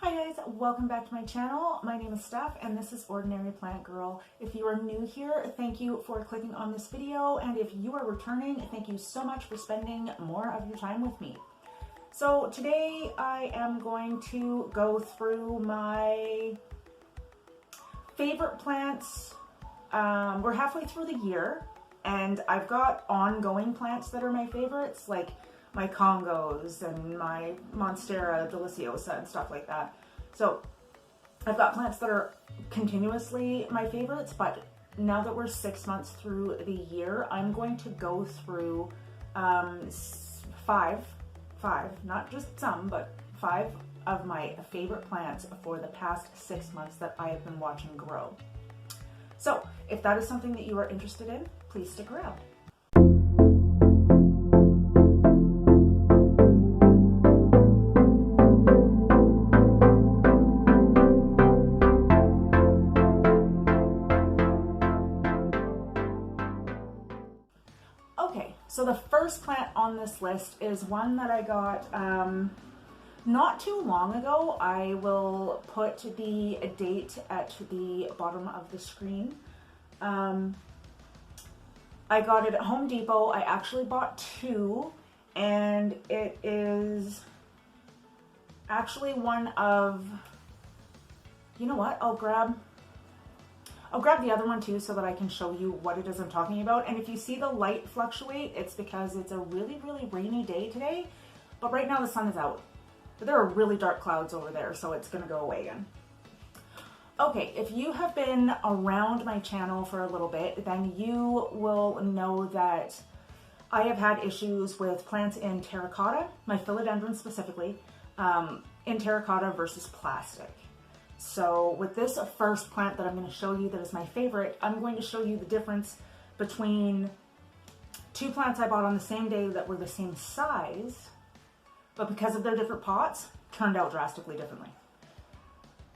Hi guys, welcome back to my channel. My name is Steph and this is Ordinary Plant Girl. If you are new here, thank you for clicking on this video, and if you are returning, thank you so much for spending more of your time with me. So today I am going to go through my favorite plants. We're halfway through the year and I've got ongoing plants that are my favorites, like my Congos and my Monstera deliciosa and stuff like that. So I've got plants that are continuously my favorites, but now that we're 6 months through the year, I'm going to go through five, not just some, but 5 of my favorite plants for the past 6 months that I have been watching grow. So if that is something that you are interested in, please stick around. Okay, so the first plant on this list is one that I got not too long ago. I will put the date at the bottom of the screen. I got it at Home Depot. I actually bought 2, and it is actually one of, you know what, I'll grab the other one too so that I can show you what it is I'm talking about. And if you see the light fluctuate, it's because it's a really, really rainy day today. But right now the sun is out. But there are really dark clouds over there, so it's gonna go away again. Okay, if you have been around my channel for a little bit, then you will know that I have had issues with plants in terracotta, my philodendron specifically, in terracotta versus plastic. So with this first plant that I'm going to show you that is my favorite, I'm going to show you the difference between 2 plants I bought on the same day that were the same size, but because of their different pots, turned out drastically differently.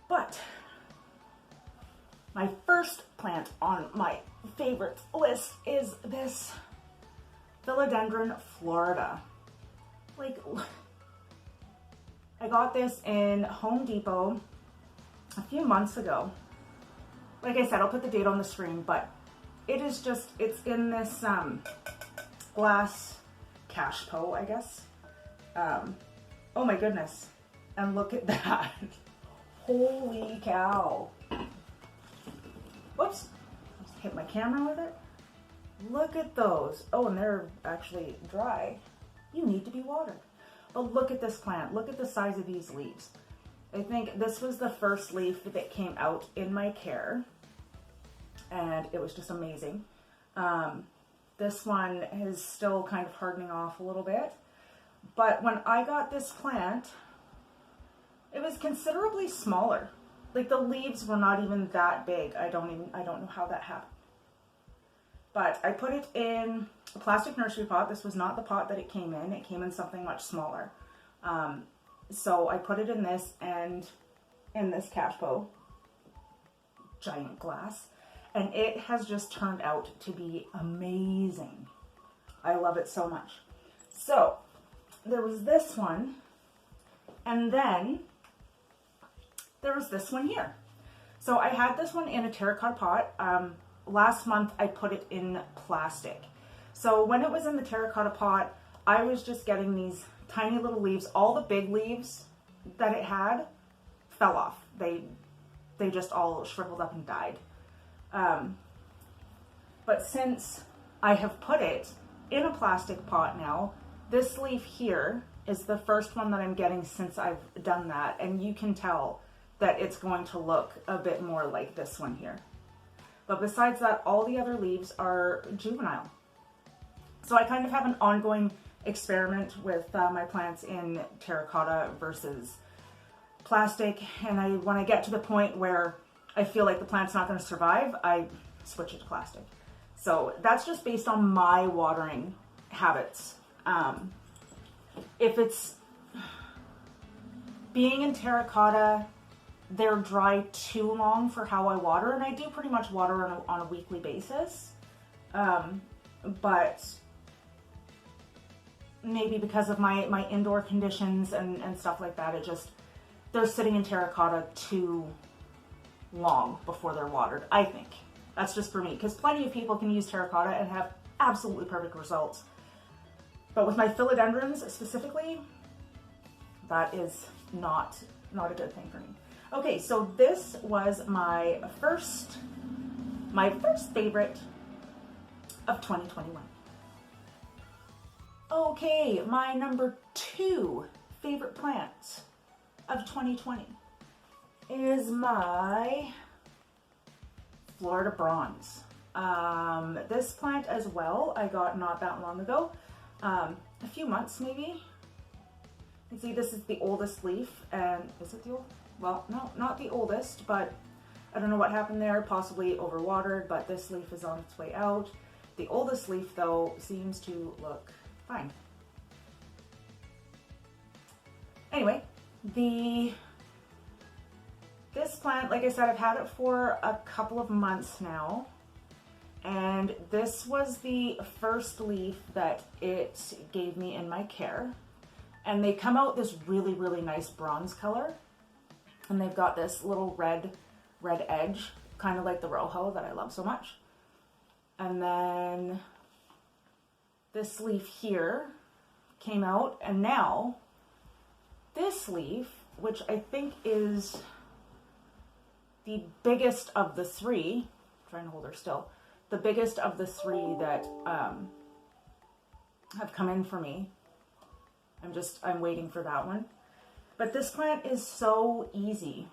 But my first plant on my favorite list is this Philodendron Florida. Like, I got this in Home Depot a few months ago. Like I said, I'll put the date on the screen, but it is just, it's in this glass cache pot, I guess. Oh my goodness. And look at that. Holy cow. Whoops. Just hit my camera with it. Look at those. Oh, and they're actually dry. You need to be watered. But look at this plant. Look at the size of these leaves. I think this was the first leaf that came out in my care, and it was just amazing. This one is still kind of hardening off a little bit, but when I got this plant, it was considerably smaller. Like, the leaves were not even that big. I don't know how that happened. But I put it in a plastic nursery pot. This was not the pot that it came in. It came in something much smaller. So I put it in this and in this cache pot, giant glass, and it has just turned out to be amazing. I love it so much. So there was this one, and then there was this one here. So I had this one in a terracotta pot. Last month I put it in plastic. So when it was in the terracotta pot, I was just getting these tiny little leaves. All the big leaves that it had fell off. They just all shriveled up and died. But since I have put it in a plastic pot now, this leaf here is the first one that I'm getting since I've done that, and you can tell that it's going to look a bit more like this one here. But besides that, all the other leaves are juvenile. So I kind of have an ongoing experiment with my plants in terracotta versus plastic, and when I get to the point where I feel like the plant's not going to survive, I switch it to plastic. So that's just based on my watering habits. If it's being in terracotta, they're dry too long for how I water, and I do pretty much water on a weekly basis, but maybe because of my indoor conditions and stuff like that, they're sitting in terracotta too long before they're watered, I think. That's just for me, because plenty of people can use terracotta and have absolutely perfect results. But with my philodendrons specifically, that is not a good thing for me. Okay, so this was my first favorite of 2021. Okay, my number 2 favorite plant of 2020 is my Florida Bronze. This plant as well, I got not that long ago, a few months maybe. You can see this is the oldest leaf, and is it the old? Well, no, not the oldest, but I don't know what happened there, possibly overwatered, but this leaf is on its way out. The oldest leaf though seems to look fine. Anyway, this plant, like I said, I've had it for a couple of months now, and this was the first leaf that it gave me in my care. And they come out this really, really nice bronze color, and they've got this little red edge, kind of like the Rojo that I love so much. And then this leaf here came out, and now this leaf, which I think is the biggest of the 3, trying to hold her still, the biggest of the 3 that have come in for me. I'm waiting for that one. But this plant is so easy.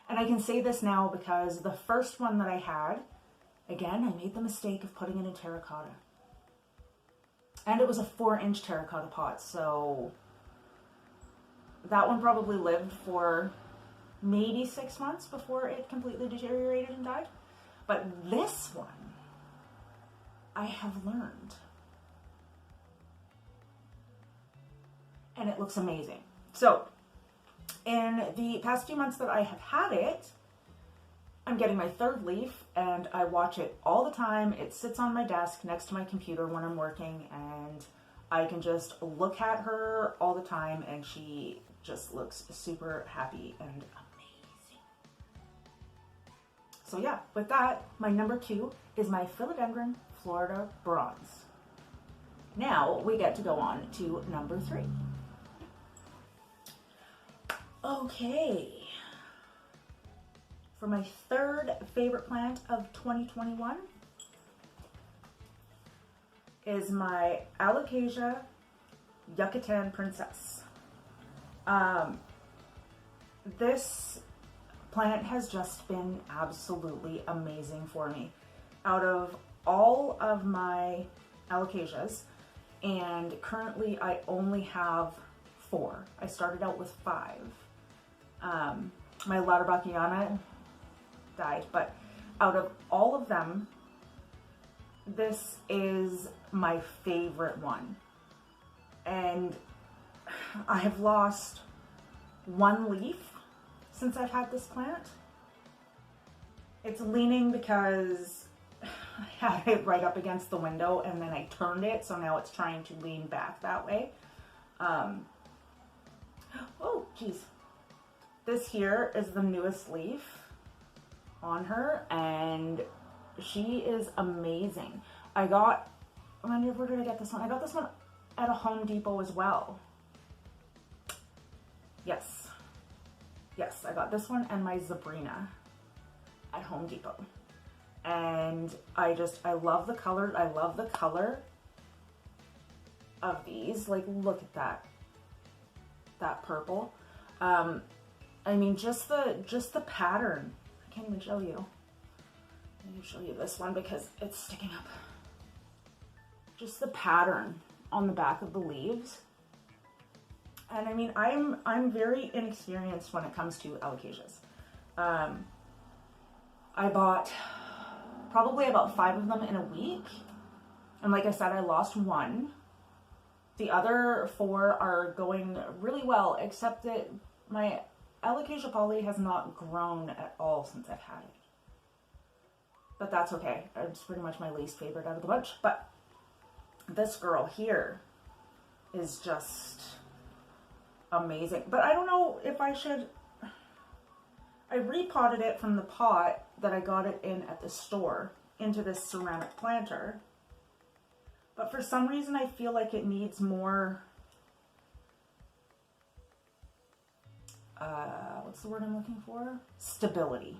And I can say this now because the first one that I had, again, I made the mistake of putting it in terracotta. And it was a 4-inch terracotta pot, so that one probably lived for maybe 6 months before it completely deteriorated and died. But this one, I have learned. And it looks amazing. So, in the past few months that I have had it, I'm getting my 3rd leaf, and I watch it all the time. It sits on my desk next to my computer when I'm working, and I can just look at her all the time, and she just looks super happy and amazing. So yeah, with that, my number 2 is my Philodendron Florida Bronze. Now we get to go on to number 3. Okay, for my 3rd favorite plant of 2021 is my Alocasia Yucatan Princess. This plant has just been absolutely amazing for me. Out of all of my Alocasias, and currently I only have 4. I started out with 5. My Lauterbachia died, but out of all of them, this is my favorite one. And I have lost 1 leaf since I've had this plant. It's leaning because I had it right up against the window and then I turned it, so now it's trying to lean back that way. Oh, geez. This here is the newest leaf on her, and she is amazing. Where did I get this one? I got this one at a Home Depot as well. Yes, I got this one and my Zabrina at Home Depot. And I love the color. I love the color of these. Like, look at that purple. I mean, just the pattern. I can't even show you. Let me show you this one because it's sticking up. Just the pattern on the back of the leaves. And I mean, I'm very inexperienced when it comes to alocasias. I bought probably about 5 of them in a week. And like I said, I lost 1. The other 4 are going really well, except that my Alocasia poly has not grown at all since I've had it. But that's okay. It's pretty much my least favorite out of the bunch. But this girl here is just amazing. But I don't know if I should... I repotted it from the pot that I got it in at the store into this ceramic planter. But for some reason I feel like it needs more... what's the word I'm looking for? Stability.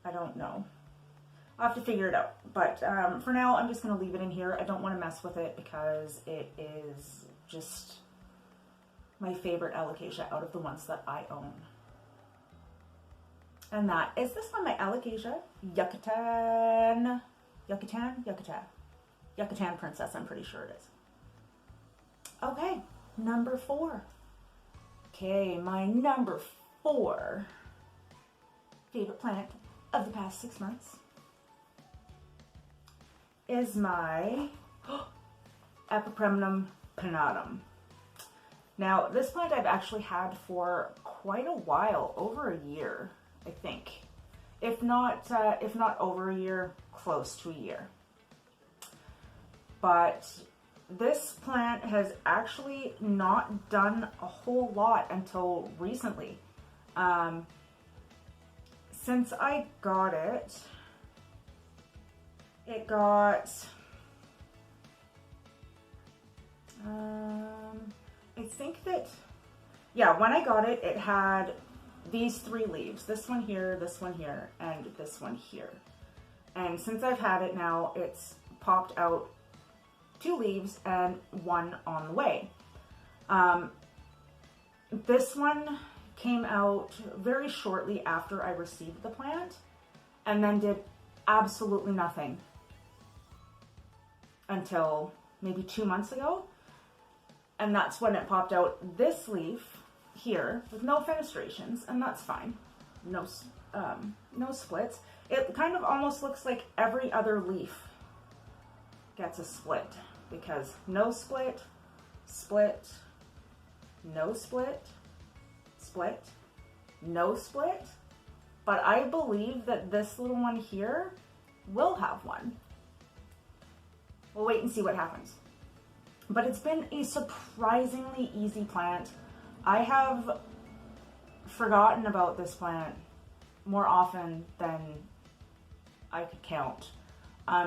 I don't know. I'll have to figure it out. But for now, I'm just going to leave it in here. I don't want to mess with it because it is just my favorite alocasia out of the ones that I own. And that is this one, my alocasia Yucatan Princess, I'm pretty sure it is. Okay, number 4. Okay, my number 4 favorite plant of the past 6 months is my Epipremnum pinnatum. Now, this plant I've actually had for quite a while, over a year, I think. If not over a year, close to a year. But this plant has actually not done a whole lot until recently. Since I got it, it got, I think that, yeah, when I got it, it had these 3 leaves. This one here, and this one here. And since I've had it now, it's popped out 2 leaves and 1 on the way. This one came out very shortly after I received the plant and then did absolutely nothing until maybe 2 months ago. And that's when it popped out this leaf here with no fenestrations, and that's fine. No splits. It kind of almost looks like every other leaf gets a split, because no split, split, no split, split, no split. But I believe that this little one here will have one. We'll wait and see what happens. But it's been a surprisingly easy plant. I have forgotten about this plant more often than I could count.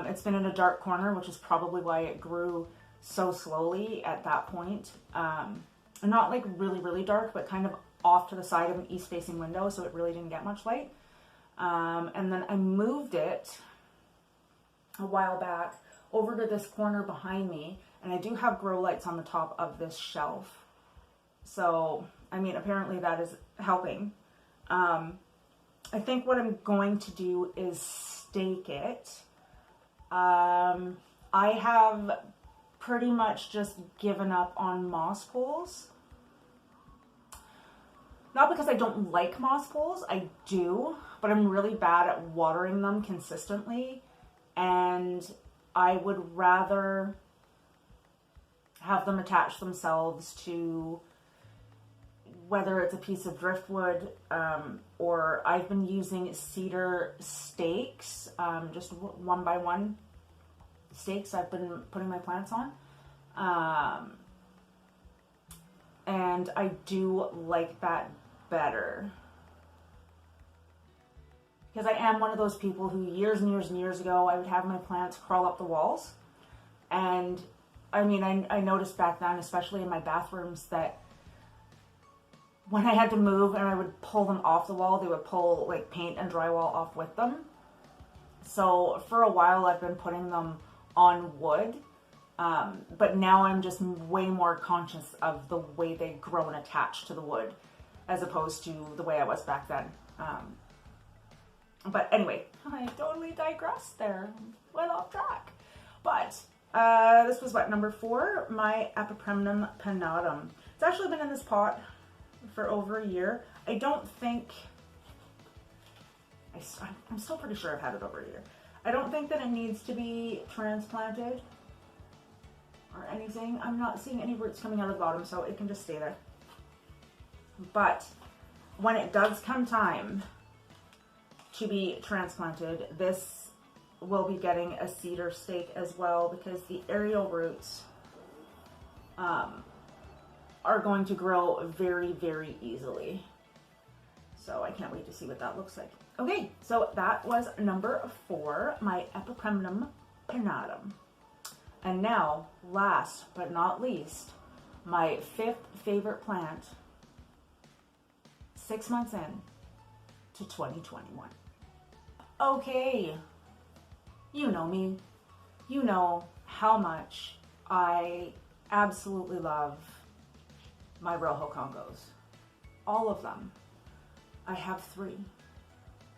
It's been in a dark corner, which is probably why it grew so slowly at that point. Not like really, really dark, but kind of off to the side of an east-facing window, so it really didn't get much light. And then I moved it a while back over to this corner behind me, and I do have grow lights on the top of this shelf. So, I mean, apparently that is helping. I think what I'm going to do is stake it. I have pretty much just given up on moss poles. Not because I don't like moss poles, I do, but I'm really bad at watering them consistently, and I would rather have them attach themselves to, whether it's a piece of driftwood, or I've been using cedar stakes, just 1x1 stakes I've been putting my plants on. And I do like that better. Because I am one of those people who years and years and years ago, I would have my plants crawl up the walls. And I mean, I noticed back then, especially in my bathrooms, that when I had to move and I would pull them off the wall, they would pull like paint and drywall off with them. So for a while I've been putting them on wood, but now I'm just way more conscious of the way they grow and attach to the wood as opposed to the way I was back then. But anyway, I totally digressed there, went off track. But this was what, number 4, my Epipremnum pinnatum. It's actually been in this pot for over a year. I don't think, I'm still pretty sure I've had it over a year. I don't think that it needs to be transplanted or anything. I'm not seeing any roots coming out of the bottom, so it can just stay there. But when it does come time to be transplanted, this will be getting a cedar stake as well, because the aerial roots are going to grow very, very easily. So I can't wait to see what that looks like. Okay, so that was number 4, my Epipremnum pinnatum. And now, last but not least, my 5th favorite plant, 6 months in to 2021. Okay, you know me. You know how much I absolutely love my Rojo Congos. All of them. I have 3.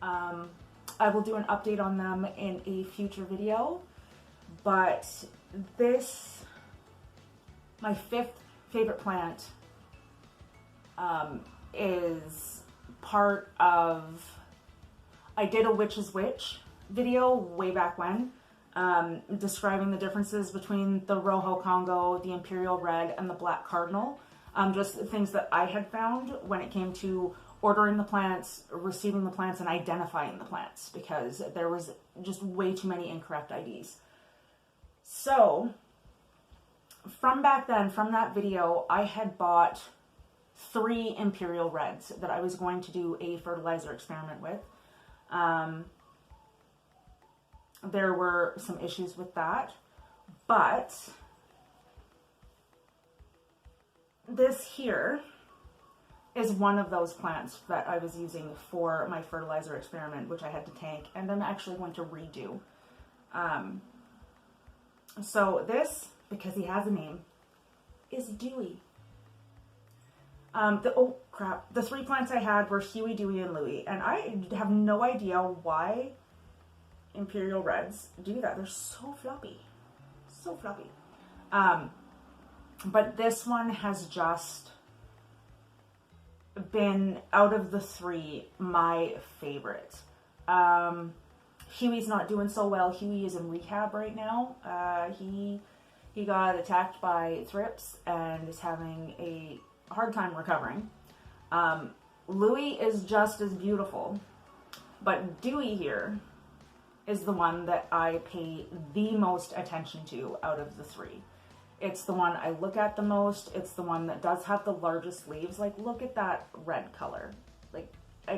I will do an update on them in a future video, but this, my 5th favorite plant, is part of, I did a Witch's Witch video way back when, describing the differences between the Rojo Congo, the Imperial Red, and the Black Cardinal. Just things that I had found when it came to ordering the plants, receiving the plants, and identifying the plants, because there was just way too many incorrect IDs. So, from back then, from that video, I had bought 3 Imperial Reds that I was going to do a fertilizer experiment with. There were some issues with that, but this here is one of those plants that I was using for my fertilizer experiment, which I had to tank, and then actually went to redo. So this, because he has a name, is Dewey. The 3 plants I had were Huey, Dewey, and Louie, and I have no idea why Imperial Reds do that. They're so floppy. So floppy. But this one has just been, out of the 3, my favorite. Huey's not doing so well. Huey is in rehab right now. He got attacked by thrips and is having a hard time recovering. Louie is just as beautiful, but Dewey here is the one that I pay the most attention to out of the 3. It's the one I look at the most. It's the one that does have the largest leaves. Like, look at that red color. Like, I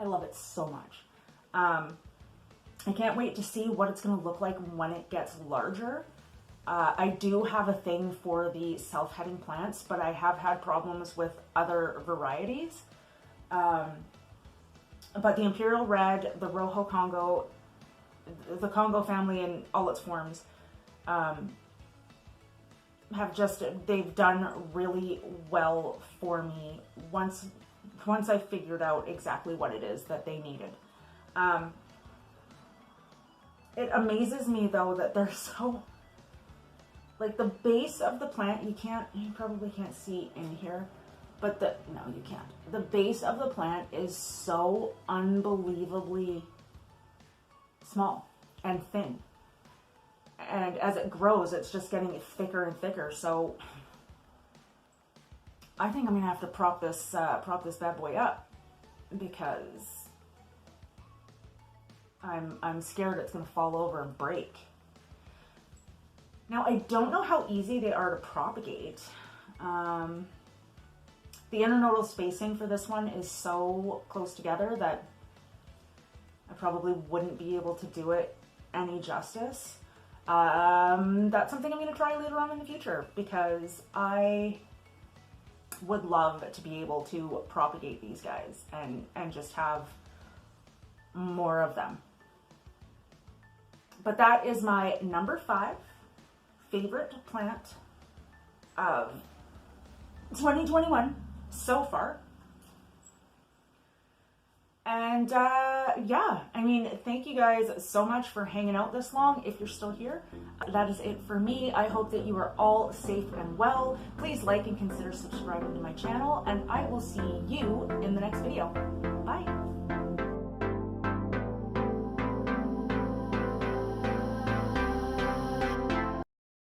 love it so much. I can't wait to see what it's going to look like when it gets larger. I do have a thing for the self-heading plants, but I have had problems with other varieties. But the Imperial Red, the Rojo Congo, the Congo family in all its forms, they've done really well for me once I figured out exactly what it is that they needed. It amazes me though that they're so, like, the base of the plant, you probably can't see in here, but no, you can't. The base of the plant is so unbelievably small and thin. And as it grows, it's just getting thicker and thicker. So I think I'm gonna have to prop this bad boy up, because I'm scared it's gonna fall over and break. Now, I don't know how easy they are to propagate. The internodal spacing for this one is so close together that I probably wouldn't be able to do it any justice. That's something I'm going to try later on in the future, because I would love to be able to propagate these guys and just have more of them. But that is my number 5 favorite plant of 2021 so far. And yeah, I mean, thank you guys so much for hanging out this long. If you're still here, that is it for me. I hope that you are all safe and well. Please like and consider subscribing to my channel, and I will see you in the next video. Bye.